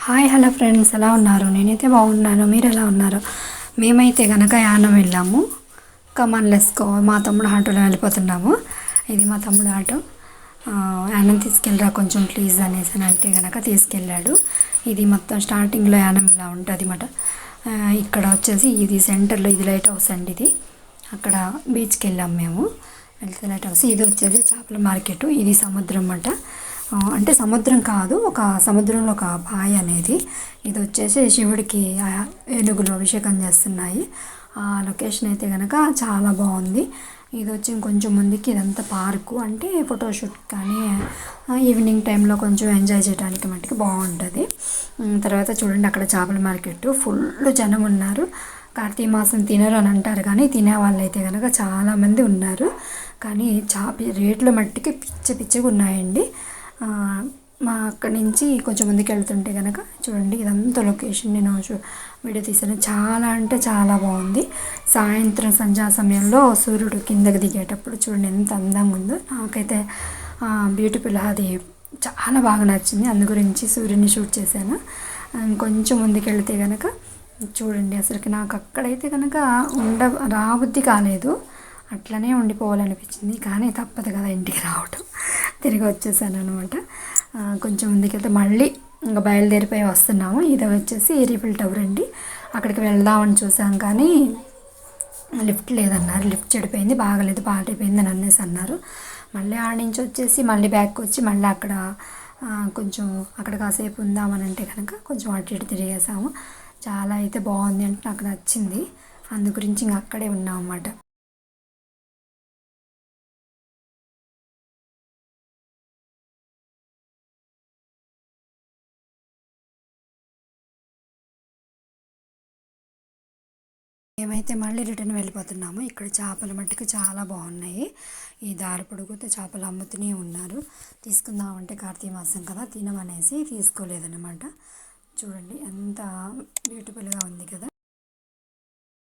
Hi hello friends, ఎలా ఉన్నారు? నేనైతే బాగున్నాను. మీరు ఎలా ఉన్నారు? మేమైతే కనుక యానం వెళ్ళాము. కమాన్ లెస్కో, మా తమ్ముడు ఆటోలో వెళ్ళిపోతున్నాము. ఇది మా తమ్ముడు ఆటో. యానం తీసుకెళ్ళరా కొంచెం ప్లీజ్ అనేసి అంటే కనుక తీసుకెళ్ళాడు. ఇది మొత్తం స్టార్టింగ్లో యానం ఇలా ఉంటుంది అన్నమాట. ఇక్కడ వచ్చేసి ఇది సెంటర్లో, ఇది లైట్ హౌస్ అండి. ఇది అక్కడ బీచ్కి వెళ్ళాము మేము. వెళ్తే లైట్ హౌస్, ఇది వచ్చేసి చేపల మార్కెట్. ఇది సముద్రం అన్నమాట. అంటే సముద్రం కాదు, ఒక సముద్రంలో ఒక బావి అనేది. ఇది వచ్చేసి శివుడికి ఏనుగులు అభిషేకం చేస్తున్నాయి. ఆ లొకేషన్ అయితే కనుక చాలా బాగుంది. ఇది వచ్చి ఇంకొంచెం ముందుకి ఇదంతా పార్కు, అంటే ఫోటోషూట్ కానీ ఈవినింగ్ టైంలో కొంచెం ఎంజాయ్ చేయడానికి మట్టుకు బాగుంటుంది. తర్వాత చూడండి, అక్కడ చేపల మార్కెట్ ఫుల్ జనం ఉన్నారు. కార్తీక మాసం తినరు అని అంటారు, కానీ తినే వాళ్ళు అయితే కనుక చాలామంది ఉన్నారు. కానీ రేట్లు మట్టికి పిచ్చగా ఉన్నాయండి. మా అక్కడి నుంచి కొంచెం ముందుకు వెళ్తుంటే కనుక చూడండి, ఇదంతా లొకేషన్ నేను వీడియో తీసాను. చాలా అంటే చాలా బాగుంది. సాయంత్రం సంధ్యా సమయంలో సూర్యుడు కిందకి దిగేటప్పుడు చూడండి ఎంత అందంగా ఉందో. నాకైతే బ్యూటిఫుల్, అది చాలా బాగా నచ్చింది. అందు గురించి సూర్యుని షూట్ చేశాను. కొంచెం ముందుకు వెళితే కనుక చూడండి, అసలుకి నాకు అక్కడైతే కనుక రాబుద్ధి కాలేదు. అట్లనే ఉండిపోవాలనిపించింది, కానీ తప్పదు కదా ఇంటికి రావటం. తిరిగి వచ్చేసాను అనమాట. కొంచెం ముందుకెళ్తే మళ్ళీ ఇంకా బయలుదేరిపోయి వస్తున్నాము. ఇది వచ్చేసి రీఫిల్ టవర్ అండి. అక్కడికి వెళ్దామని చూసాం, కానీ లిఫ్ట్ లేదన్నారు. లిఫ్ట్ చెడిపోయింది, బాగలేదు, పాడైపోయింది అని అనేసి అన్నారు. మళ్ళీ ఆడ నుంచి వచ్చేసి మళ్ళీ బ్యాక్ వచ్చి మళ్ళీ అక్కడ కొంచెం అక్కడ కాసేపు ఉందామని అంటే కనుక కొంచెం అటు ఇటు తిరిగేసాము. చాలా అయితే బాగుంది, అంటే నాకు నచ్చింది. అందు గురించి ఇంక అక్కడే ఉన్నాం అన్నమాట. మేమైతే మళ్ళీ రిటర్న్ వెళ్ళిపోతున్నాము. ఇక్కడ చేపల మట్టుకు చాలా బాగున్నాయి. ఈ దారి పొడుగుతో చేపలు అమ్ముతూనే ఉన్నారు. తీసుకుందామంటే కార్తీక మాసం కదా, తినమనేసి తీసుకోలేదన్నమాట. చూడండి ఎంత బ్యూటిఫుల్గా ఉంది కదా.